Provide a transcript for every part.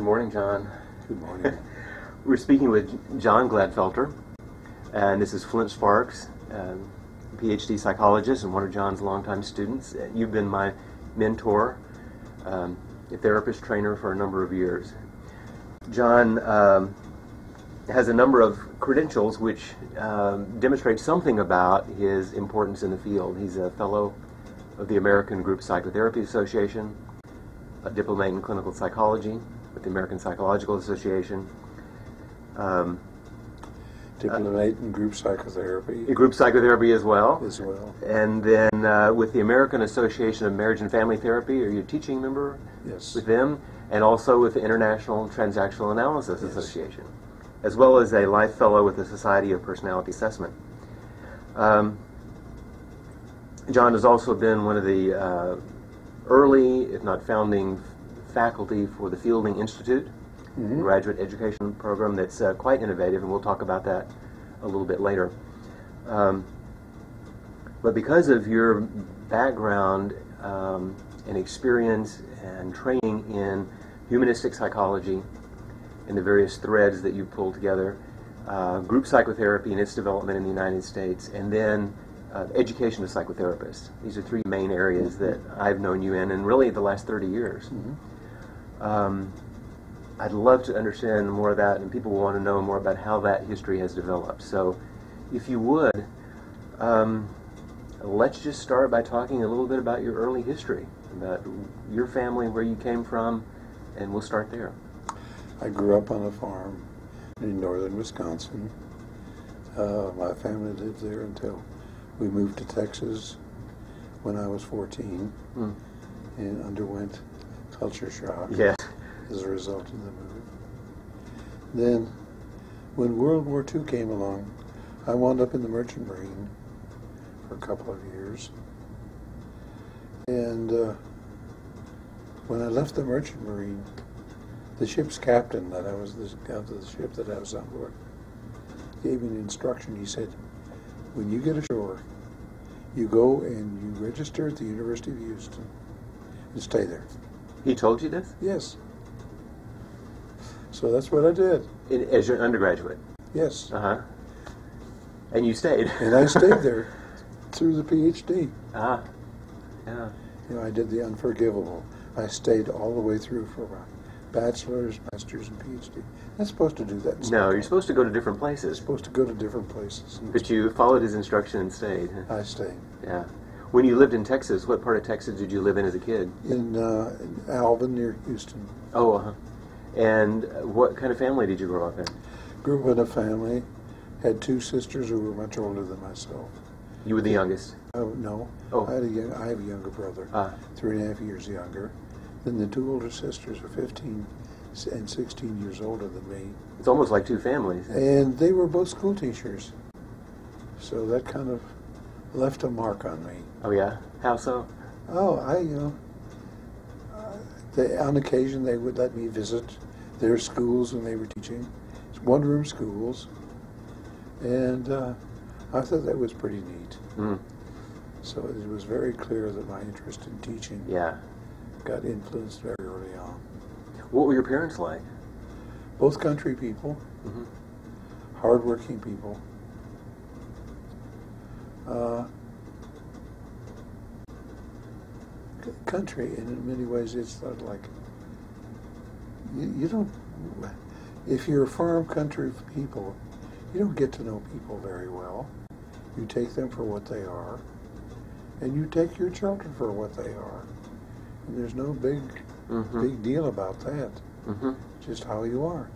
Good morning, John. Good morning. We're speaking with John Gladfelter, and this is Flint Sparks, PhD psychologist and one of John's longtime students. You've been my mentor, a therapist trainer for a number of years. John has a number of credentials which demonstrate something about his importance in the field. He's a fellow of the American Group Psychotherapy Association, a diplomate in clinical psychology with the American Psychological Association. Diplomate in group psychotherapy. Group psychotherapy as well. And then with the American Association of Marriage and Family Therapy, are you a teaching member? Yes. With them? And also with the International Transactional Analysis Association, as well as a life fellow with the Society of Personality Assessment. John has also been one of the early, if not founding, faculty for the Fielding Institute, graduate education program that's quite innovative, and we'll talk about that a little bit later. But because of your background and experience and training in humanistic psychology and the various threads that you pulled together, group psychotherapy and its development in the United States, and then education of psychotherapists. These are three main areas that I've known you in really the last 30 years. I'd love to understand more of that, and people want to know more about how that history has developed. So if you would, let's just start by talking a little bit about your early history, about your family, where you came from, and we'll start there. I grew up on a farm in northern Wisconsin. My family lived there until we moved to Texas when I was 14 and underwent culture shock as a result of the move. Then, when World War II came along, I wound up in the Merchant Marine for a couple of years. And when I left the Merchant Marine, the ship's captain of the ship that I was on board gave me an instruction. He said, when you get ashore, you go and you register at the University of Houston and stay there. He told you this? Yes. So that's what I did. As your undergraduate? Yes. And you stayed? And I stayed there through the PhD. Yeah. You know, I did the unforgivable. I stayed all the way through for a bachelor's, master's, and PhD. Not supposed to do that. No, you're supposed to go to different places. You're supposed to go to different places. But you followed his instruction and stayed. I stayed. Yeah. When you lived in Texas, what part of Texas did you live in as a kid? In Alvin, near Houston. And what kind of family did you grow up in? Grew up in a family, had two sisters who were much older than myself. You were the youngest? No. I have a younger brother, 3.5 years younger. Then the two older sisters are 15 and 16 years older than me. It's almost like two families. And they were both school teachers. So that kind of left a mark on me. Oh, yeah? How so? On occasion they would let me visit their schools when they were teaching. It's one-room schools. And I thought that was pretty neat. So it was very clear that my interest in teaching got influenced very early on. What were your parents like? Both country people, hardworking people. Country, and in many ways it's sort of like, you don't, if you're a farm country people, you don't get to know people very well. You take them for what they are, and you take your children for what they are. And there's no big deal about that. Just how you are.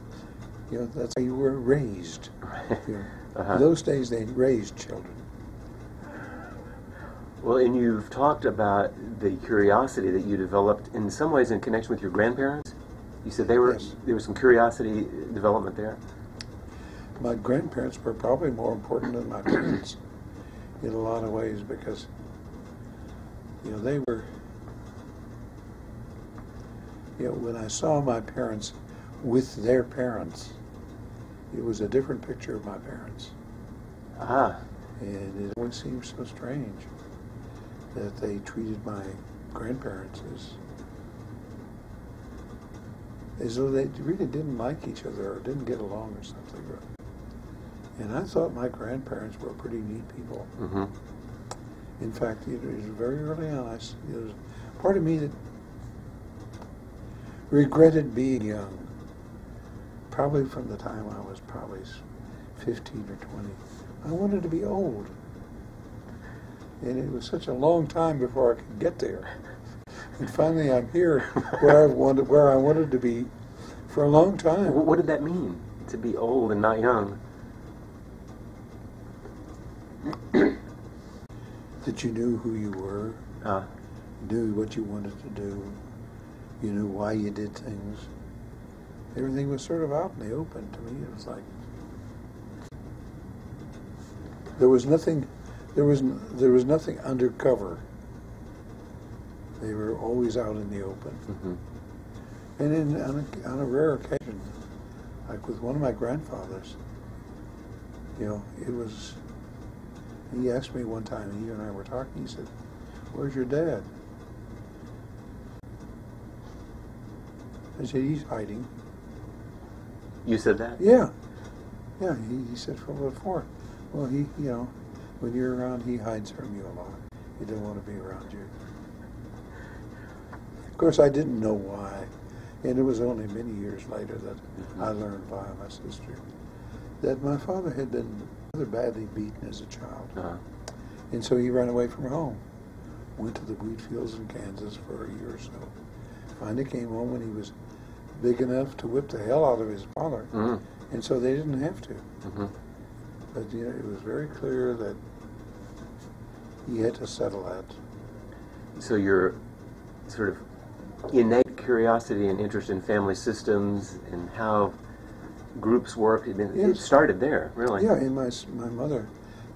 You know, that's how you were raised. You know, in those days they raised children. Well, and you've talked about the curiosity that you developed in some ways in connection with your grandparents. You said there was some curiosity development there. My grandparents were probably more important than my parents in a lot of ways because, you know, they were, you know, when I saw my parents with their parents, it was a different picture of my parents. And it always seemed so strange that they treated my grandparents as as though they really didn't like each other or didn't get along or something. And I thought my grandparents were pretty neat people. Mm-hmm. In fact, it was very early on. There was part of me that regretted being young. Probably from the time I was probably 15 or 20. I wanted to be old. And it was such a long time before I could get there. And finally I'm here where I wanted to be for a long time. What did that mean, to be old and not young? That you knew who you were, knew what you wanted to do, you knew why you did things. Everything was sort of out in the open to me. It was like there was nothing undercover. They were always out in the open. Mm-hmm. And on a rare occasion, like with one of my grandfathers, he asked me one time, he and I were talking, he said, "Where's your dad?" I said, "He's hiding." You said that? Yeah. Yeah, he said, "From what for?" Well, when you're around, he hides from you a lot. He didn't want to be around you. Of course, I didn't know why. And it was only many years later that I learned via my sister that my father had been rather badly beaten as a child. Uh-huh. And so he ran away from home. Went to the wheat fields in Kansas for a year or so. Finally came home when he was big enough to whip the hell out of his father. Mm-hmm. And so they didn't have to. Mm-hmm. But it was very clear that he had to settle that. So your sort of innate curiosity and interest in family systems and how groups work, it started there, really. Yeah, and my mother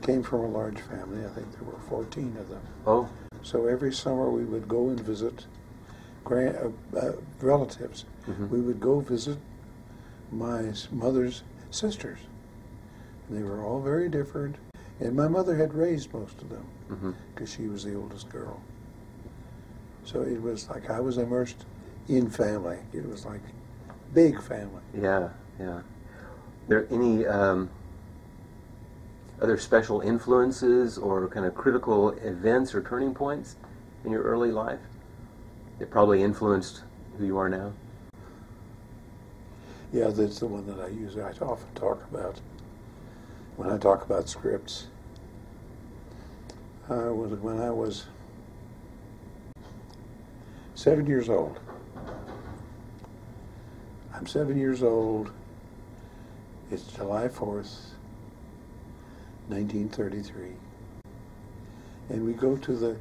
came from a large family. I think there were 14 of them. Oh. So every summer we would go and visit relatives. Mm-hmm. We would go visit my mother's sisters. They were all very different, and my mother had raised most of them because she was the oldest girl. So it was like I was immersed in family. It was like big family. Yeah, yeah. There any other special influences or kind of critical events or turning points in your early life that probably influenced who you are now? Yeah, that's the one that I often talk about when I talk about scripts. When I was 7 years old. I'm 7 years old. It's July 4th, 1933. And we go to the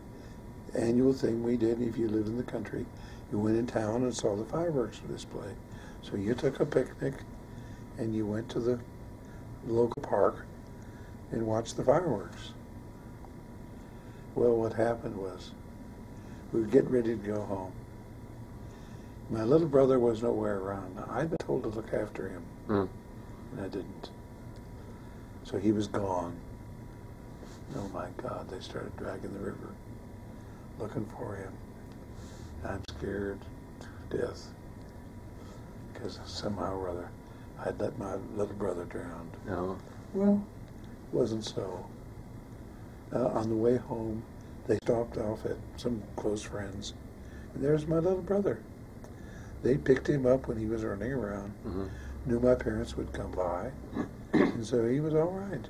annual thing we did. If you lived in the country, you went in town and saw the fireworks display. So you took a picnic and you went to the local park and watched the fireworks. Well, what happened was we were getting ready to go home. My little brother was nowhere around. Now, I'd been told to look after him, and I didn't. So he was gone. Oh my God, they started dragging the river, looking for him. I'm scared to death because somehow or other I'd let my little brother drown. No. Well, it wasn't so. On the way home, they stopped off at some close friends, and there's my little brother. They picked him up when he was running around, knew my parents would come by, and so he was all right.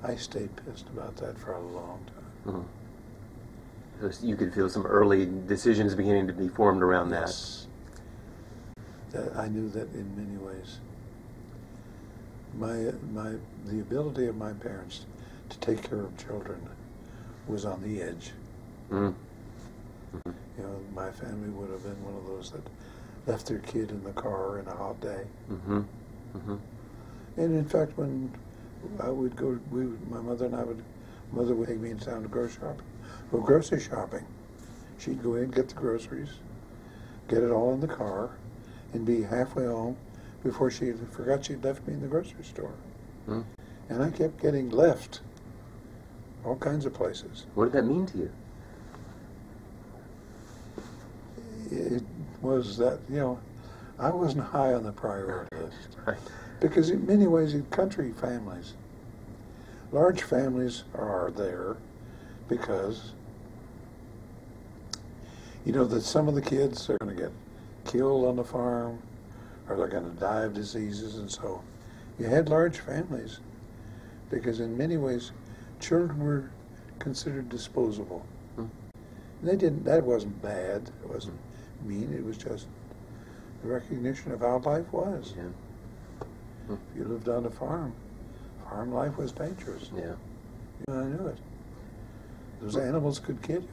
I stayed pissed about that for a long time. So you could feel some early decisions beginning to be formed around Yes. That I knew that in many ways. The ability of my parents to take care of children was on the edge. You know, my family would have been one of those that left their kid in the car in a hot day. And in fact, when I would go, my mother would take me in town to go grocery shopping. She'd go in, get the groceries, get it all in the car, and be halfway home before she forgot she'd left me in the grocery store. And I kept getting left all kinds of places. What did that mean to you? was that, I wasn't high on the priority list. Right. Because in many ways, in country families, large families are there because, that some of the kids are going to get killed on the farm, or they're going to die of diseases, and so you had large families because in many ways, children were considered disposable. That wasn't bad, it wasn't mean, it was just the recognition of how life was. Yeah. If you lived on a farm life was dangerous. Yeah. I knew it. Those animals could kill you.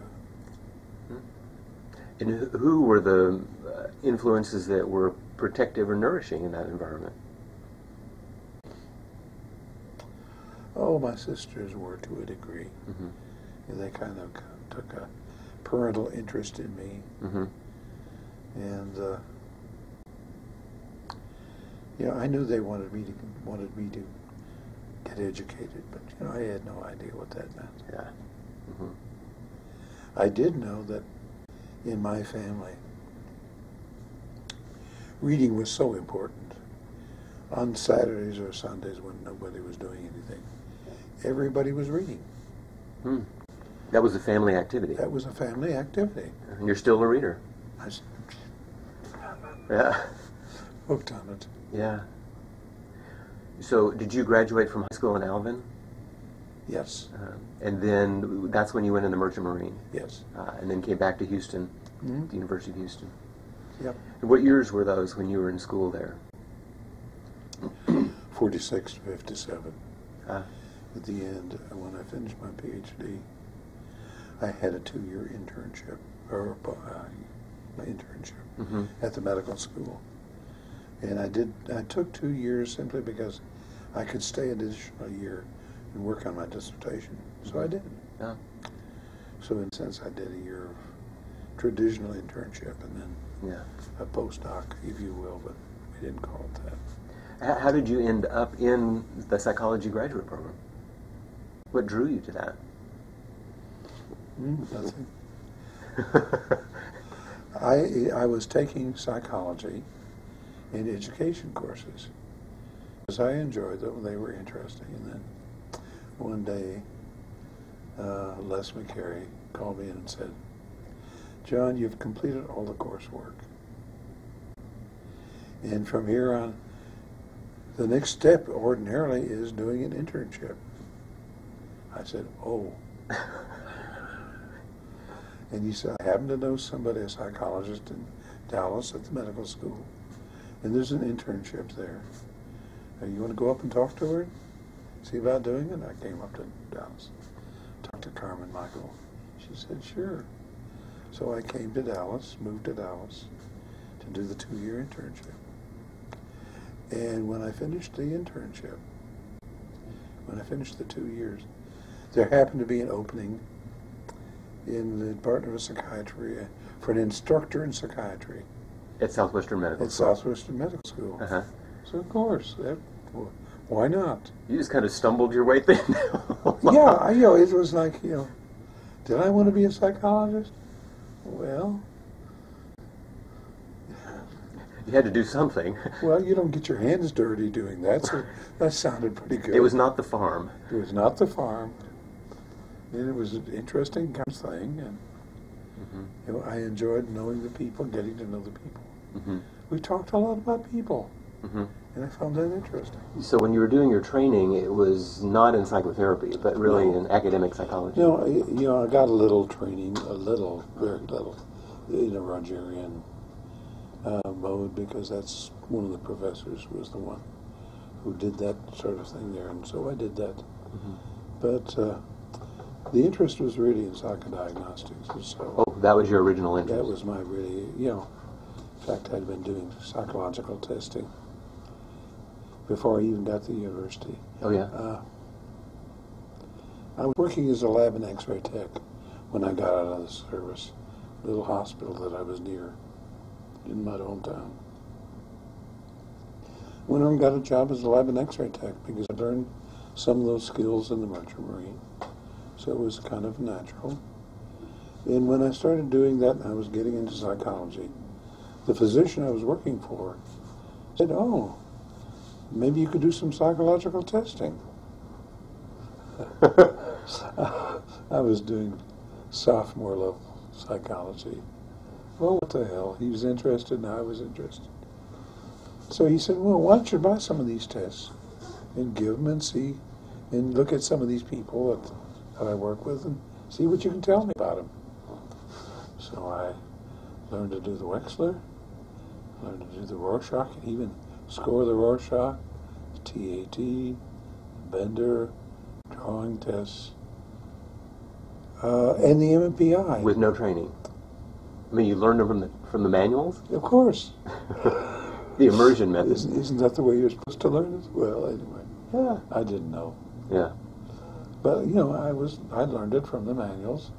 And who were the influences that were protective or nourishing in that environment? Oh, my sisters were to a degree. They kind of took a parental interest in me. And I knew they wanted me to get educated, but I had no idea what that meant. Yeah. I did know that in my family, reading was so important. On Saturdays or Sundays when nobody was doing anything, everybody was reading. That was a family activity. That was a family activity. And you're still a reader. Yeah. Hooked on it. Yeah. So, did you graduate from high school in Alvin? Yes. And then that's when you went in the Merchant Marine? Yes. And then came back to Houston, the University of Houston? Yep. And what years were those when you were in school there? 46 to 57. Ah. At the end, when I finished my PhD, I had a 2-year internship, my internship at the medical school. And I took 2 years simply because I could stay an additional year and work on my dissertation. So I did. Yeah. So in a sense, I did a year of traditional internship and then a postdoc, if you will, but we didn't call it that. How did you end up in the psychology graduate program? What drew you to that? Nothing. I was taking psychology and education courses because I enjoyed them. They were interesting. And then one day, Les McCary called me in and said, "John, you've completed all the coursework. And from here on, the next step ordinarily is doing an internship." I said, "Oh." And he said, "I happen to know somebody, a psychologist in Dallas at the medical school, and there's an internship there. You want to go up and talk to her? See about doing it?" I came up to Dallas, talked to Carmen Michael. She said, "Sure." So I came to Dallas, moved to Dallas to do the 2-year internship. And when I finished the internship, when I finished the 2 years, there happened to be an opening in the Department of Psychiatry for an instructor in psychiatry. At Southwestern Medical At School? Southwestern Medical School. Uh-huh. So of course, why not? You just kind of stumbled your way there. Yeah, it was like, did I want to be a psychologist? Well, you had to do something. Well, you don't get your hands dirty doing that, so that sounded pretty good. It was not the farm. It was not the farm. And it was an interesting kind of thing, and I enjoyed knowing the people, getting to know the people. We talked a lot about people, and I found that interesting. So when you were doing your training, it was not in psychotherapy, but really in academic psychology? No, I got a little training, very little, in a Rogerian mode, because that's one of the professors was the one who did that sort of thing there, and so I did that. But the interest was really in psychodiagnostics. So that was your original interest? That was my really, in fact, I'd been doing psychological testing before I even got to the university. Oh, yeah? I was working as a lab and x-ray tech when I got out of the service, a little hospital that I was near in my hometown. Went on and got a job as a lab and x-ray tech because I learned some of those skills in the Merchant Marine. So it was kind of natural. And when I started doing that and I was getting into psychology, the physician I was working for said, "Oh, maybe you could do some psychological testing." I was doing sophomore level psychology. Well, what the hell? He was interested and I was interested. So he said, "Well, why don't you buy some of these tests and give them and see, and look at some of these people that I work with and see what you can tell me about them." So I learned to do the Wechsler, learned to do the Rorschach, even score the Rorschach, TAT, Bender, drawing tests, and the MMPI. With no training. I mean, you learned them from the manuals? Of course. The immersion method. Isn't that the way you're supposed to learn it? Well, anyway. Yeah. I didn't know. Yeah. But, I learned it from the manuals.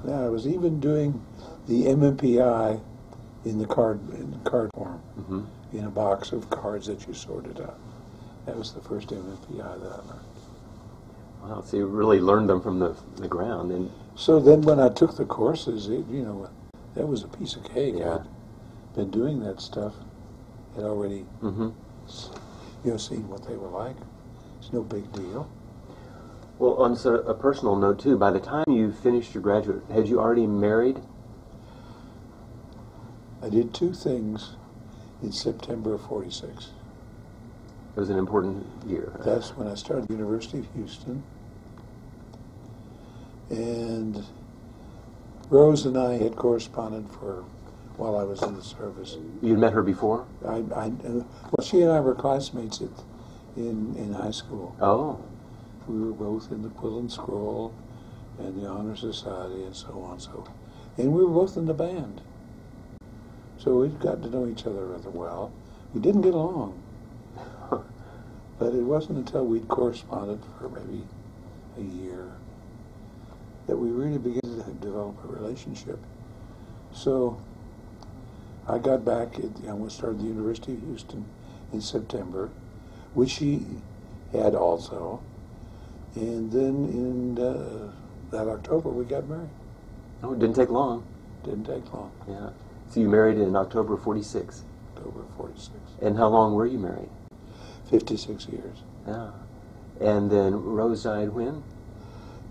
Yeah, I was even doing the MMPI in the card form, Mm-hmm. in a box of cards that you sorted out. That was the first MMPI that I learned. Wow, so you really learned them from the ground. And So then when I took the courses, that was a piece of cake. Yeah. I'd been doing that stuff. Had already, mm-hmm. seen what they were like. It's no big deal. Well, on a personal note, too, by the time you finished your graduate, had you already married? I did two things in September of '46. It was an important year. That's when I started the University of Houston. And Rose and I had corresponded while I was in the service. You'd met her before? Well, she and I were classmates in high school. Oh. We were both in the Quill and Scroll and the Honor Society and so on. And we were both in the band. So we'd gotten to know each other rather well. We didn't get along. But it wasn't until we'd corresponded for maybe a year that we really began to develop a relationship. So I got back, started the University of Houston in September, which she had also. And then in that October, we got married. Oh, it didn't take long. Didn't take long. Yeah. So you married in October of '46. October 46. And how long were you married? 56 years. Yeah. And then Rose died when?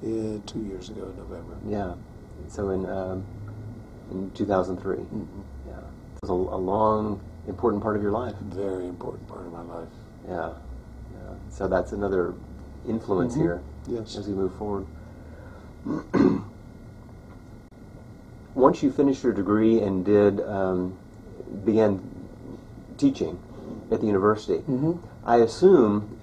2 years ago in November. Yeah. So in 2003. Mm-hmm. Yeah. It was a long, important part of your life. Very important part of my life. Yeah. Yeah. So that's another influence Mm-hmm. here. Yes. As we move forward. Once you finished your degree and began teaching at the university, Mm-hmm. I assume,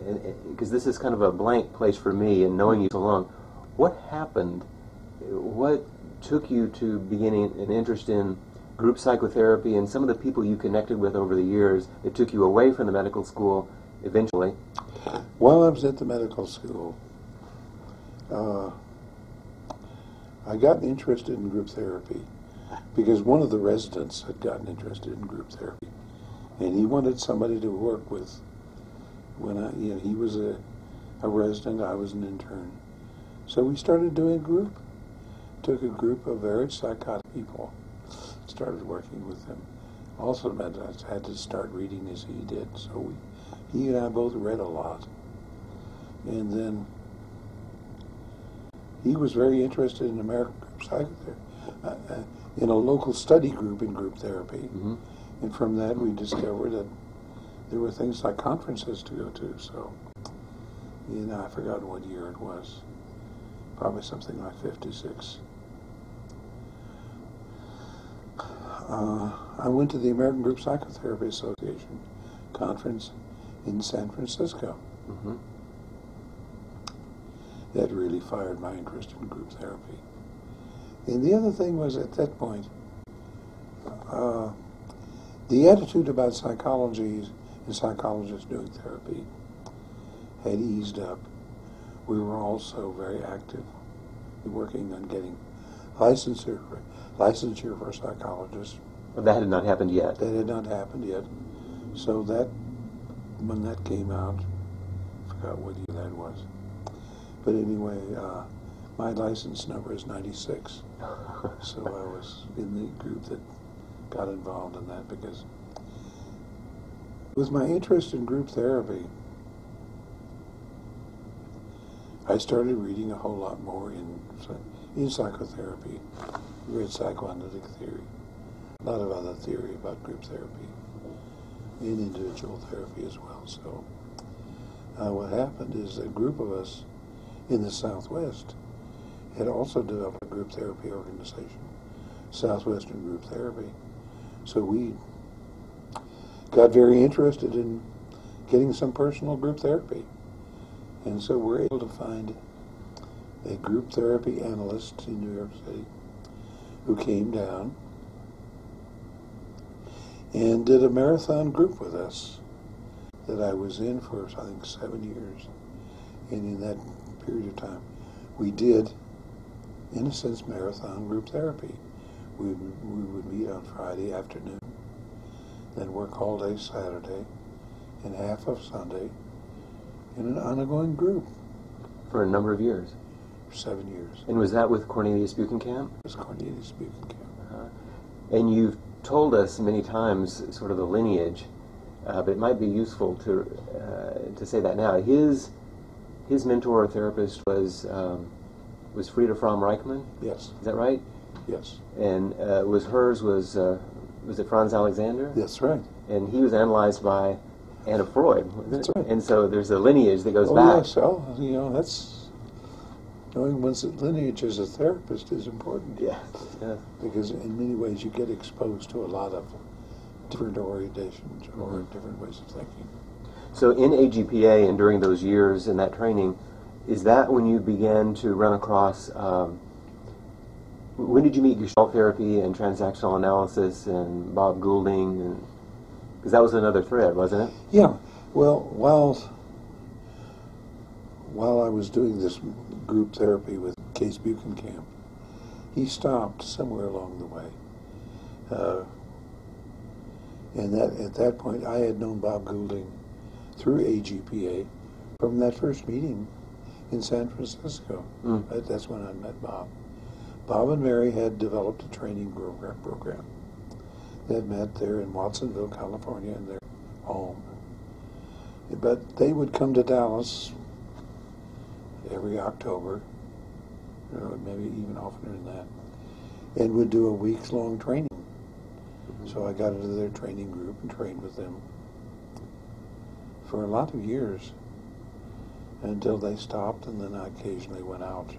because this is kind of a blank place for me and knowing you so long, what happened? What took you to beginning an interest in group psychotherapy and some of the people you connected with over the years that took you away from the medical school eventually? While I was at the medical school, I got interested in group therapy because one of the residents had gotten interested in group therapy, and he wanted somebody to work with. He was a resident, I was an intern, so we started doing a group. Took a group of very psychotic people, started working with them. Also meant I had to start reading as he did, so he and I both read a lot, and then he was very interested in American group psychotherapy, in a local study group in group therapy. Mm-hmm. And from that we discovered that there were things like conferences to go to. So, I forgot what year it was. Probably something like 56. I went to the American Group Psychotherapy Association conference in San Francisco. Mm-hmm. That really fired my interest in group therapy. And the other thing was, at that point, the attitude about psychology and psychologists doing therapy had eased up. We were also very active in working on getting licensure for psychologists. Well, that had not happened yet. That had not happened yet. So when that came out, I forgot what year that was. But anyway, my license number is 96. So I was in the group that got involved in that because with my interest in group therapy, I started reading a whole lot more in psychotherapy, read psychoanalytic theory, a lot of other theory about group therapy, and individual therapy as well. So what happened is a group of us in the Southwest had also developed a group therapy organization, Southwestern Group Therapy. So we got very interested in getting some personal group therapy. And so we're able to find a group therapy analyst in New York City who came down and did a marathon group with us that I was in for, I think, 7 years. And in that period of time, we did, in a sense, marathon group therapy. We would meet on Friday afternoon, then work all day Saturday, and half of Sunday, in an ongoing group. For a number of years? For 7 years. And was that with Cornelius Buchenkamp? It was Cornelius Buchenkamp. And you've told us many times sort of the lineage, but it might be useful to say that now. His mentor or therapist was Frieda Fromm-Reichmann? Yes. Is that right? Yes. And was it Franz Alexander? That's right. And he was analyzed by Anna Freud, wasn't it? That's right. And so there's a lineage that goes back. Yes. Oh, that's knowing one's lineage as a therapist is important. Yeah. Yeah. Because in many ways you get exposed to a lot of different orientations or different ways of thinking. So in AGPA and during those years in that training, is that when you began to run across, when did you meet Gestalt therapy and transactional analysis and Bob Goulding? Because that was another thread, wasn't it? Yeah. Well, while I was doing this group therapy with Case Buchenkamp, he stopped somewhere along the way. And at that point, I had known Bob Goulding through AGPA from that first meeting in San Francisco. That's when I met Bob. Bob and Mary had developed a training program. They had met there in Watsonville, California, in their home. But they would come to Dallas every October, maybe even oftener than that, and would do a week-long training. So I got into their training group and trained with them for a lot of years until they stopped, and then I occasionally went out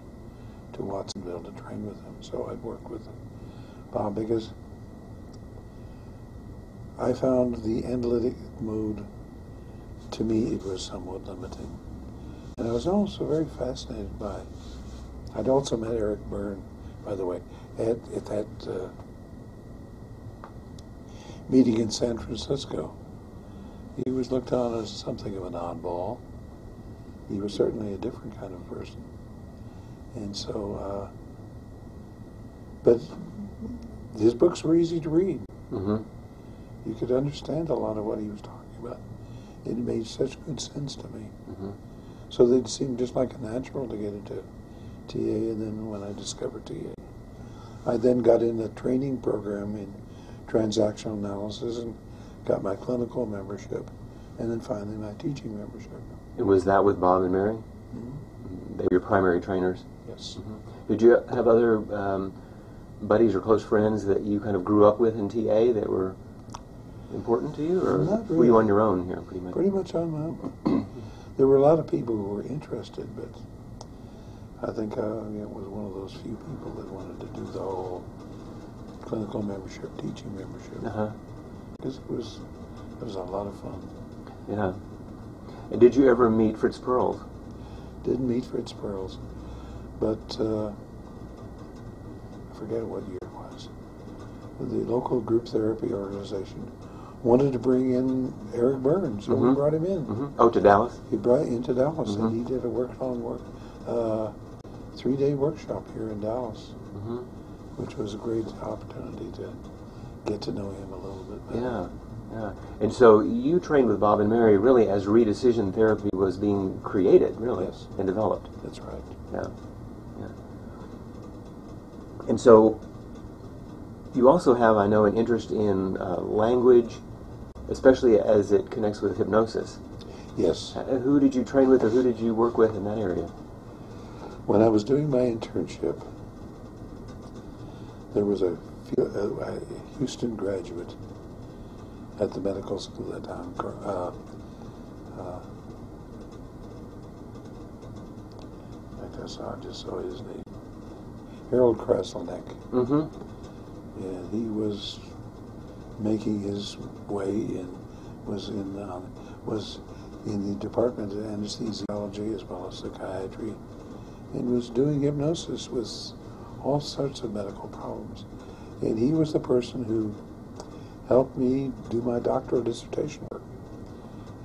to Watsonville to train with them. So I'd work with Bob because I found the analytic mode, to me, it was somewhat limiting. And I was also very fascinated by, I'd also met Eric Byrne, by the way, at that meeting in San Francisco. He was looked on as something of an oddball. He was certainly a different kind of person. And so, but his books were easy to read. You could understand a lot of what he was talking about. It made such good sense to me. So they seemed just like a natural to get into TA, and then when I discovered TA, I then got in a training program in transactional analysis and got my clinical membership, and then finally my teaching membership. And was that with Bob and Mary? They were your primary trainers? Yes. Did you have other buddies or close friends that you kind of grew up with in TA that were important to you, or Not really. were you on your own here, pretty much? Pretty much on my own. There were a lot of people who were interested, but I think I was one of those few people that wanted to do the whole clinical membership, teaching membership, because it was a lot of fun. Yeah. And did you ever meet Fritz Perls? Didn't meet Fritz Perls, but I forget what year it was. The local group therapy organization wanted to bring in Eric Byrne, so we brought him in. Oh, to Dallas? He brought into Dallas, and he did a 3-day workshop here in Dallas, which was a great opportunity to get to know him a little bit better. Yeah, yeah. And so you trained with Bob and Mary really as redecision therapy was being created, really, Yes. and developed. That's right. Yeah, yeah. And so You also have, I know, an interest in language, especially as it connects with hypnosis. Yes. Who did you train with, or who did you work with in that area? When I was doing my internship, there was a Houston graduate at the medical school at that time. I just saw his name. Harold Kraselnik. Mm-hmm. And he was making his way and was in the department of anesthesiology as well as psychiatry, and was doing hypnosis with all sorts of medical problems. And he was the person who helped me do my doctoral dissertation work.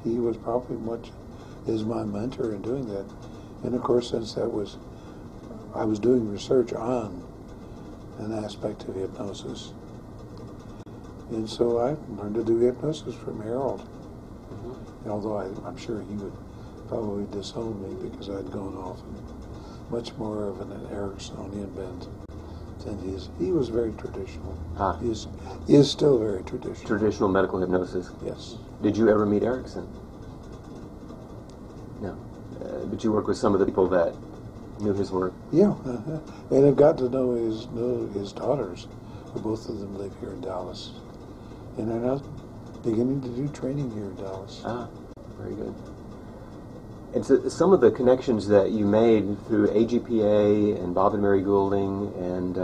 He was probably much as my mentor in doing that. And of course, since I was doing research on an aspect of hypnosis, and so I learned to do hypnosis from Harold. Mm-hmm. Although I'm sure he would probably disown me because I'd gone off in much more of an Ericksonian bent than he was very traditional. He is still very traditional. Traditional medical hypnosis. Yes. Did you ever meet Erickson? No. But you work with some of the people that knew his work. Yeah, and I've got to know his daughters. Both of them live here in Dallas, and are now beginning to do training here in Dallas. Ah, very good. And so some of the connections that you made through AGPA and Bob and Mary Goulding and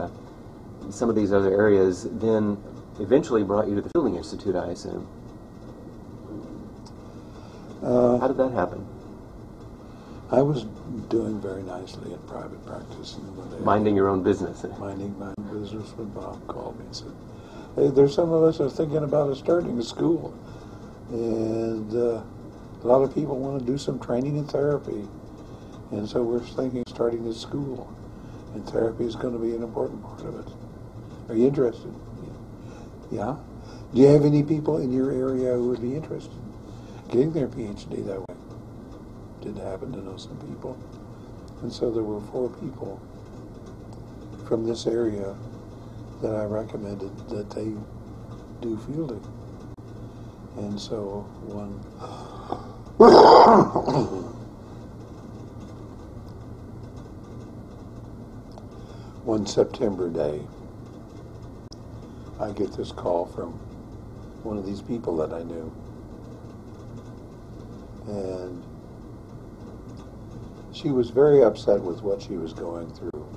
some of these other areas then eventually brought you to the Fielding Institute, I assume. How did that happen? I was doing very nicely in private practice. Minding your own business. Minding my own business when Bob called me and said, hey, there's some of us are thinking about starting a school. And a lot of people want to do some training in therapy. And so we're thinking of starting a school. And therapy is going to be an important part of it. Are you interested? Yeah? Do you have any people in your area who would be interested in getting their PhD that way? Did happen to know some people. And so there were 4 people from this area that I recommended that they do fielding. And so one September day, I get this call from one of these people that I knew. And she was very upset with what she was going through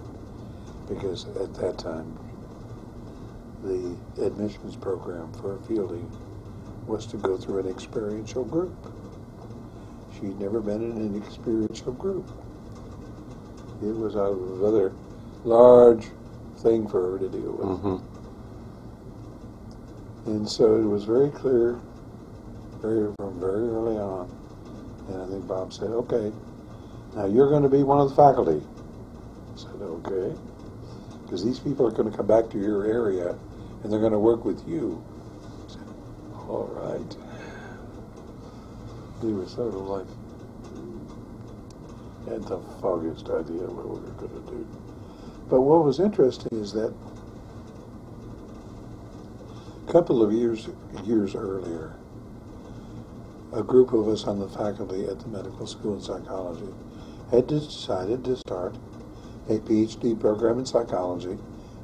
because at that time the admissions program for fielding was to go through an experiential group. She'd never been in an experiential group. It was a rather large thing for her to deal with. Mm-hmm. And so it was very clear from very early on. And I think Bob said, okay, now you're going to be one of the faculty. I said, okay. Because these people are going to come back to your area and they're going to work with you. I said, all right. We were sort of like, had the foggiest idea what we were going to do. But what was interesting is that a couple of years earlier, a group of us on the faculty at the medical school in psychology had decided to start a PhD program in psychology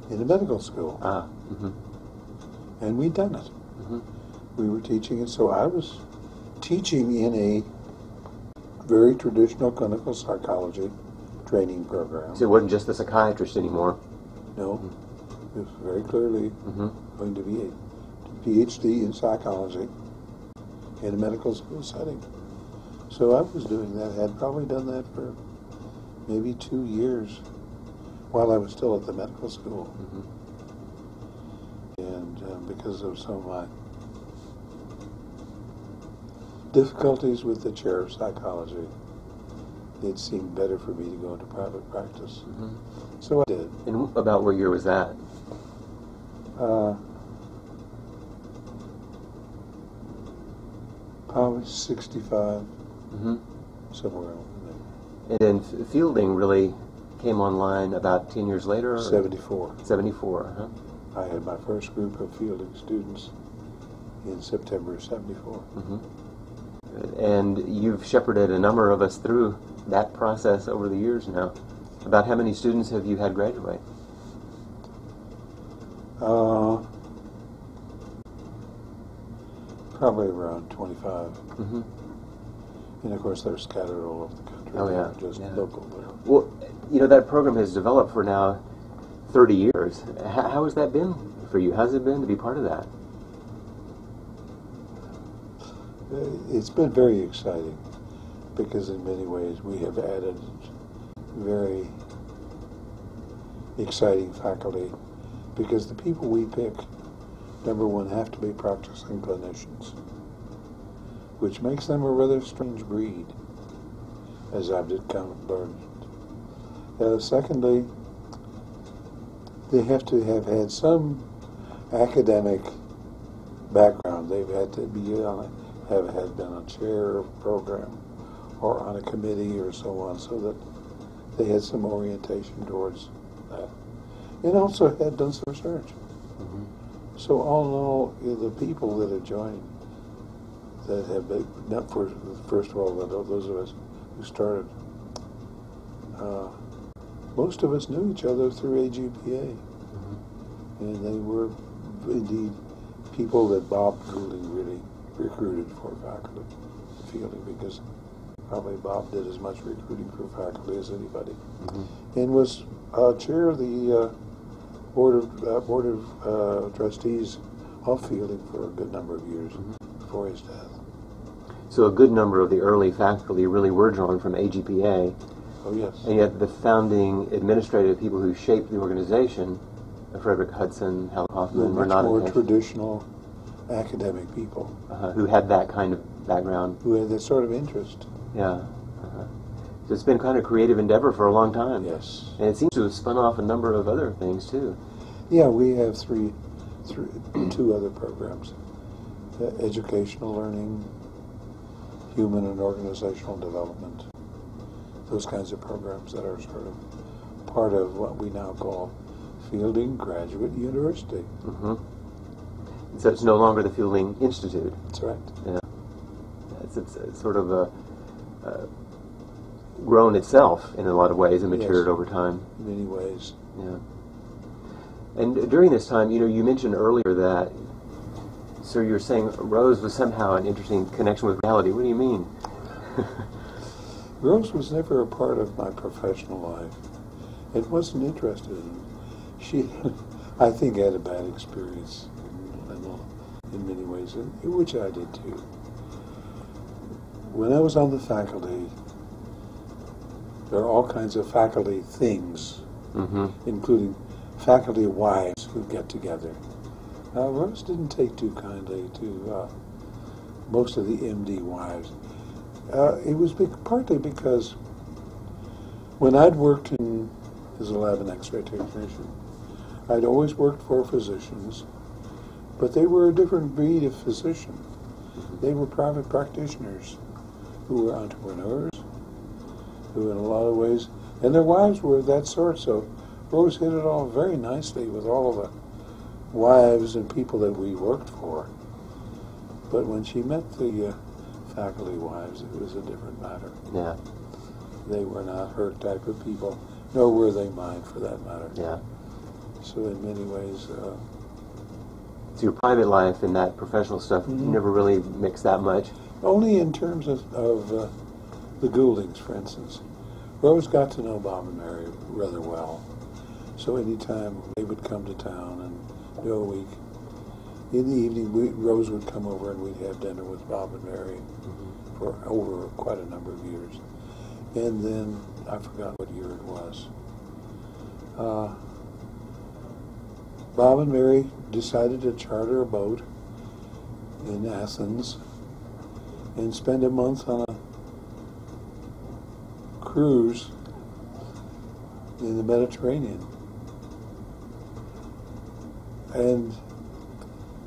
in a medical school. Mm-hmm. And we'd done it. Mm-hmm. We were teaching it, so I was teaching in a very traditional clinical psychology training program. So it wasn't just the psychiatrist anymore? No. Mm-hmm. It was very clearly going to be a PhD in psychology in a medical school setting. So I was doing that, had probably done that for maybe 2 years while I was still at the medical school. Mm-hmm. And because of some of my difficulties with the chair of psychology, it seemed better for me to go into private practice. Mm-hmm. So I did. And about what year was that? Probably 65, somewhere around there. And then fielding really came online about 10 years later? 74. 74, huh? I had my first group of fielding students in September of '74. And you've shepherded a number of us through that process over the years now. About how many students have you had graduate? Probably around 25. And of course, they're scattered all over the country. Oh, yeah. Just local. Well, you know, that program has developed for now 30 years. How has that been for you? How's it been to be part of that? It's been very exciting because in many ways we have added very exciting faculty because the people we pick, number one, have to be practicing clinicians, which makes them a rather strange breed, as I've learned. Secondly, they have to have had some academic background. They've had to be had been a chair of a program or on a committee or so on, so that they had some orientation towards that. And also had done some research. So all in all, the people that have joined, that have been, not for, first of all, those of us who started, most of us knew each other through AGPA. And they were indeed people that Bob Goulding really recruited for faculty fielding, because probably Bob did as much recruiting for faculty as anybody, and was chair of the board of trustees of fielding for a good number of years before his death. So a good number of the early faculty really were drawn from AGPA. Oh yes. And yet the founding administrative people who shaped the organization, Frederick Hudson, Hal Hoffman, much more traditional academic people who had that kind of background, who had that sort of interest. Yeah. So it's been kind of a creative endeavor for a long time. Yes. And it seems to have spun off a number of other things too. Yeah, we have two other programs: educational learning, human and organizational development. Those kinds of programs that are sort of part of what we now call Fielding Graduate University. So it's no longer the Fielding Institute. That's right. Yeah. It's sort of grown itself in a lot of ways and matured over time. In many ways. Yeah. And during this time, you know, you mentioned earlier that, so you're saying Rose was somehow an interesting connection with reality. What do you mean? Rose was never a part of my professional life. It wasn't interested in. She, I think, had a bad experience in many ways, which I did too. When I was on the faculty, there are all kinds of faculty things, including faculty wives who get together. Rose didn't take too kindly to most of the MD wives. It was partly because when I'd worked as a lab and X-ray technician, I'd always worked for physicians, but they were a different breed of physician. They were private practitioners who were entrepreneurs, who in a lot of ways, and their wives were that sort, so Rose hit it all very nicely with all of the wives and people that we worked for. But when she met the faculty wives, it was a different matter. Yeah. They were not her type of people, nor were they mine for that matter. Yeah. So in many ways... so your private life and that professional stuff, you never really mixed that much? Only in terms of the Gouldings, for instance. Rose got to know Bob and Mary rather well. So anytime they would come to town and do a week, in the evening, Rose would come over and we'd have dinner with Bob and Mary for over quite a number of years. And then, I forgot what year it was, Bob and Mary decided to charter a boat in Athens and spend a month on a cruise in the Mediterranean. And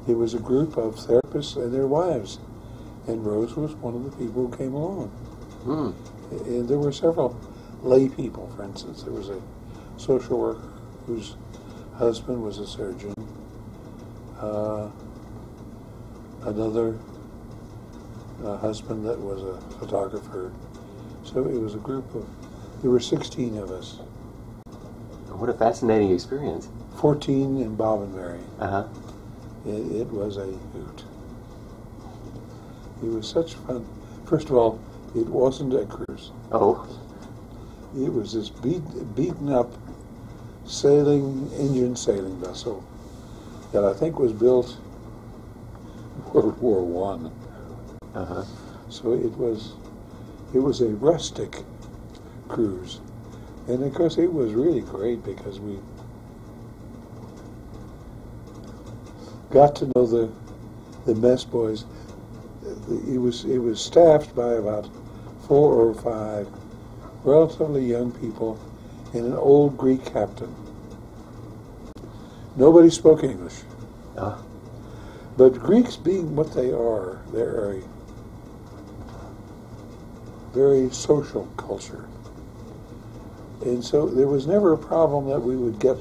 it was a group of therapists and their wives, and Rose was one of the people who came along. And there were several lay people, for instance. There was a social worker whose husband was a surgeon, another husband that was a photographer. So it was a group of, there were 16 of us. What a fascinating experience. 14 in Bob and Mary. Uh-huh. It was a hoot. It was such fun. First of all, it wasn't a cruise. Oh. It was this beaten up engine sailing vessel that I think was built World War One. Uh-huh. So it was a rustic cruise. And of course it was really great because we got to know the mess boys. It was staffed by about 4 or 5 relatively young people and an old Greek captain. Nobody spoke English. But Greeks, being what they are, they're a very social culture. And so there was never a problem that we would get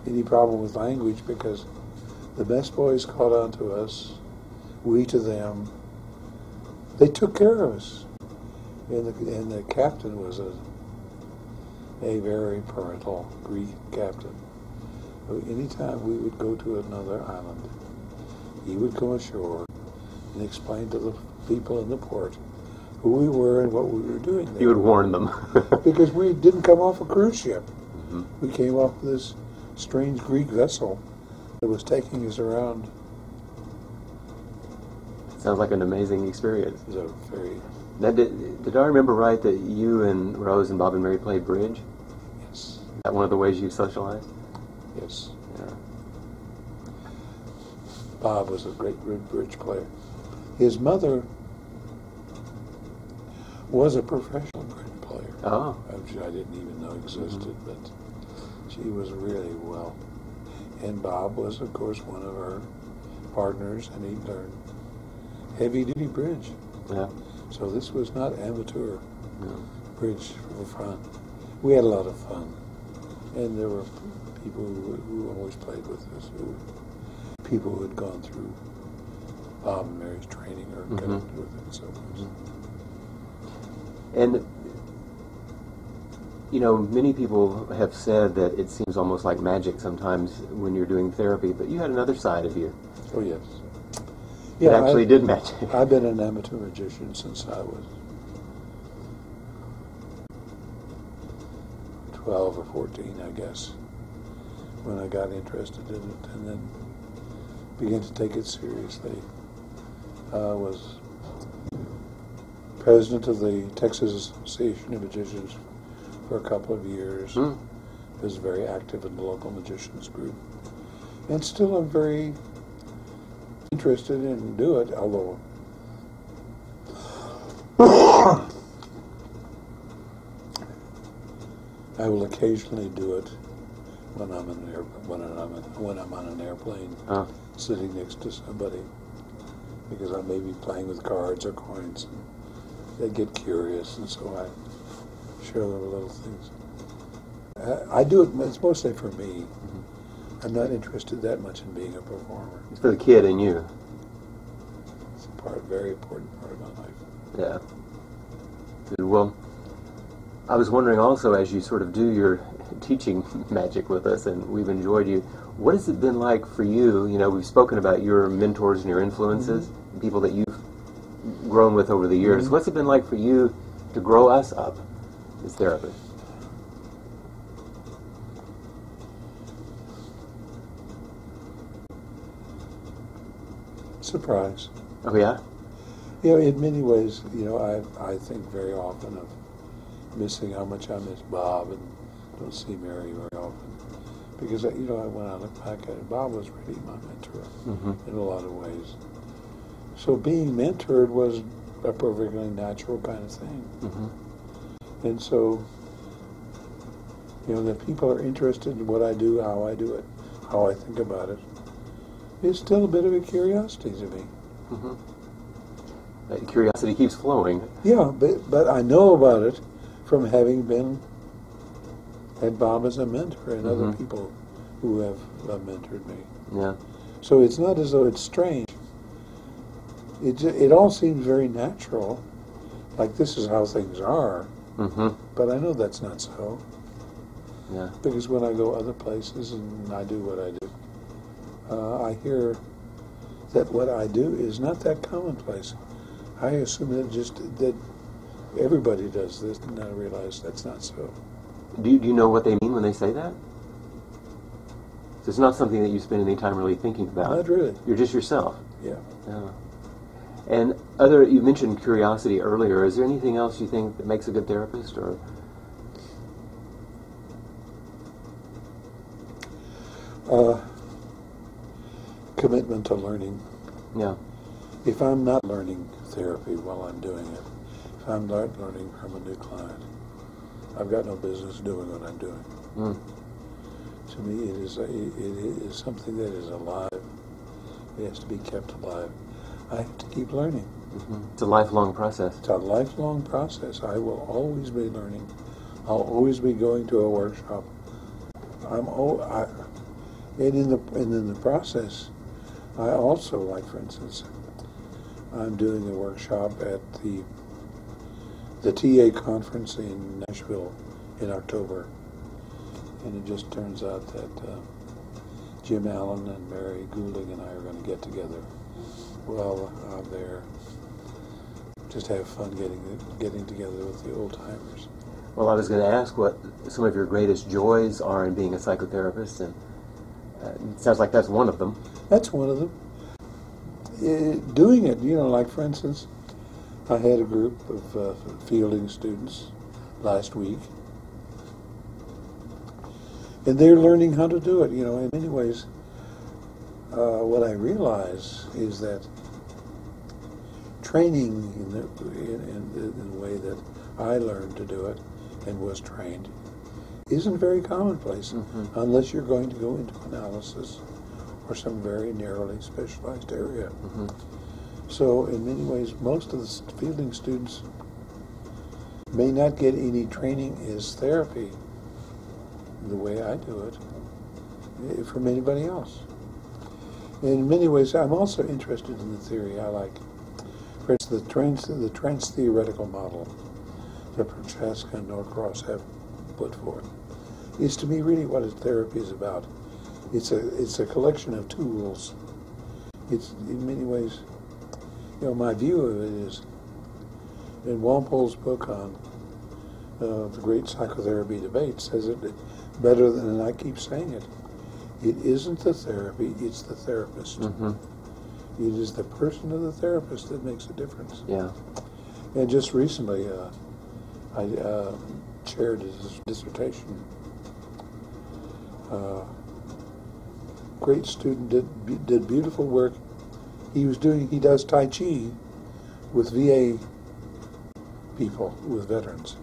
any problem with language because the mess boys caught on to us, we to them. They took care of us. And the captain was a very parental Greek captain. So anytime we would go to another island, he would come ashore and explain to the people in the port who we were and what we were doing there. You would warn them. Because we didn't come off a cruise ship. Mm-hmm. We came off this strange Greek vessel that was taking us around. Sounds like an amazing experience. It was a very... Now, did I remember right that you and Rose and Bob and Mary played bridge? Yes. Is that one of the ways you socialized? Yes. Yeah. Bob was a great bridge player. His mother was a professional bridge player. Oh. Which I didn't even know existed, but she was really well. And Bob was, of course, one of our partners, and he learned heavy-duty bridge. Yeah. So this was not amateur bridge for fun. We had a lot of fun. And there were people who always played with us, people who had gone through Bob and Mary's training or connected with it and so forth. And, you know, many people have said that it seems almost like magic sometimes when you're doing therapy, but you had another side of you. Oh, yes. It actually did magic. I've been an amateur magician since I was 12 or 14, I guess, when I got interested in it and then began to take it seriously. I was president of the Texas Association of Magicians for a couple of years. Was very active in the local magicians group. And still I'm very interested in do it, although I will occasionally do it when I'm on an airplane, sitting next to somebody, because I may be playing with cards or coins. And they get curious, and so I show them little things. I do it. It's mostly for me. I'm not interested that much in being a performer. It's for the kid in you. It's a very important part of my life. Yeah. Good. Well, I was wondering also, as you sort of do your teaching magic with us, and we've enjoyed you, what has it been like for you? You know, we've spoken about your mentors and your influences, people that you've grown with over the years. What's it been like for you to grow us up as therapists? Surprise. Oh, yeah? You know, in many ways, you know, I think very often of missing how much I miss Bob and don't see Mary very often. Because, you know, when I look back at it, Bob was really my mentor in a lot of ways. So being mentored was a perfectly natural kind of thing. And so, you know, that people are interested in what I do, how I do it, how I think about it, is still a bit of a curiosity to me. That curiosity keeps flowing. Yeah, but I know about it from having had Bob as a mentor and other people who have mentored me. Yeah. So it's not as though it's strange. It all seems very natural, like this is how things are. Mm-hmm. But I know that's not so. Yeah. Because when I go other places and I do what I do, I hear that what I do is not that commonplace. I assume that everybody does this, and I realize that's not so. Do you know what they mean when they say that? So it's not something that you spend any time really thinking about. Not really. You're just yourself. Yeah. Yeah. And you mentioned curiosity earlier. Is there anything else you think that makes a good therapist, or? Commitment to learning. Yeah. If I'm not learning therapy while I'm doing it, if I'm not learning from a new client, I've got no business doing what I'm doing. Mm. To me, it is something that is alive. It has to be kept alive. I have to keep learning. Mm-hmm. It's a lifelong process. It's a lifelong process. I will always be learning. I'll always be going to a workshop. And in the process, I also, like for instance, I'm doing a workshop at the TA conference in Nashville in October, and it just turns out that Jim Allen and Mary Goulding and I are going to get together. Well, I'm there. Just have fun getting together with the old timers. Well, I was going to ask what some of your greatest joys are in being a psychotherapist, and it sounds like that's one of them. That's one of them. Doing it, like for instance, I had a group of fielding students last week, and they're learning how to do it. In many ways, what I realize is that training in the way that I learned to do it and was trained isn't very commonplace, mm-hmm. unless you're going to go into analysis or some very narrowly specialized area. Mm-hmm. So in many ways, most of the fielding students may not get any training as therapy the way I do it from anybody else. In many ways, I'm also interested in the theory. I like, for instance, the trans-theoretical model that Prochaska and Norcross have put forth is to me really what therapy is about. It's a collection of tools. It's in many ways, my view of it is, in Walpole's book on the great psychotherapy debate says it better than, and I keep saying it, it isn't the therapy, it's the therapist. Mm-hmm. It is the person of the therapist that makes a difference. Yeah. And just recently, I chaired a dissertation. Great student, did beautiful work. He does Tai Chi with VA people, with veterans.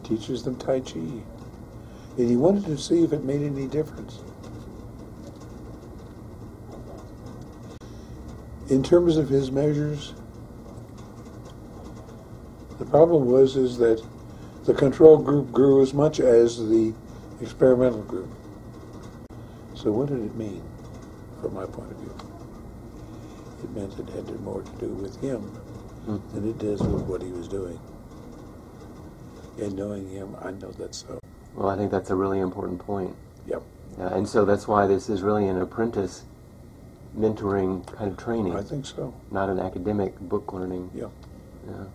Teaches them Tai Chi. And he wanted to see if it made any difference. In terms of his measures, the problem is that the control group grew as much as the experimental group. So what did it mean, from my point of view? It meant it had more to do with him than it does with what he was doing. And knowing him, I know that's so. Well, I think that's a really important point. Yep. And so that's why this is really an apprentice mentoring kind of training. I think so. Not an academic book learning. Yeah. Yeah.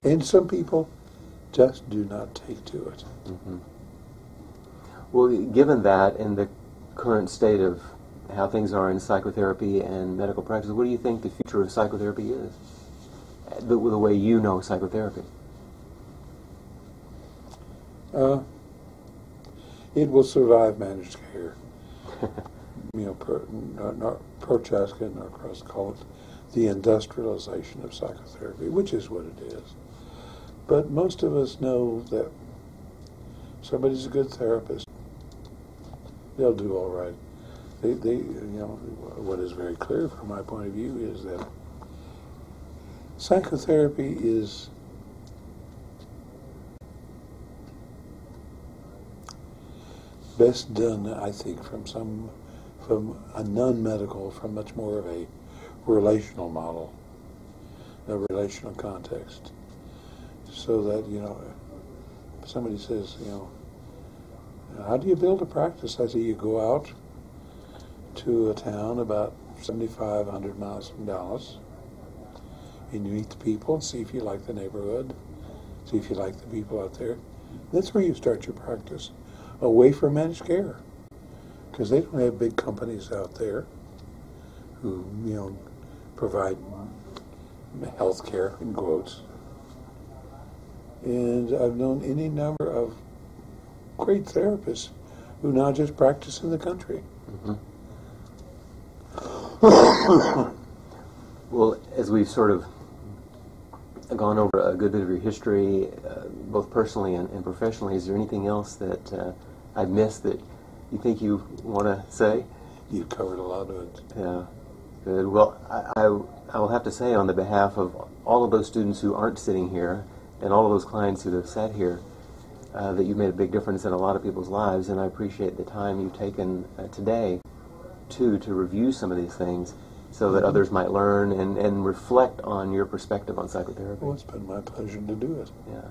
And some people just do not take to it. Mm-hmm. Well, given that and the current state of how things are in psychotherapy and medical practice, what do you think the future of psychotherapy is? The way you know psychotherapy. It will survive managed care. Prochaska and Norcross call it the industrialization of psychotherapy, which is what it is. But most of us know that somebody's a good therapist, they'll do all right. What is very clear from my point of view is that psychotherapy is best done, I think, from some from a non-medical, from much more of a relational model, a relational context. So that, somebody says, how do you build a practice? I say you go out to a town about 7,500 miles from Dallas, and you meet the people and see if you like the neighborhood, see if you like the people out there. That's where you start your practice, away from managed care, because they don't have big companies out there who, provide health care, in quotes. And I've known any number of great therapists who now just practice in the country. Mm-hmm. Well, as we've sort of gone over a good bit of your history, both personally and professionally, is there anything else that I've missed that you think you want to say? You've covered a lot of it. Yeah, good. Well, I will have to say on the behalf of all of those students who aren't sitting here and all of those clients who have sat here, that you made a big difference in a lot of people's lives, and I appreciate the time you've taken today to review some of these things so that others might learn and reflect on your perspective on psychotherapy. Well, it's been my pleasure to do it. Yeah.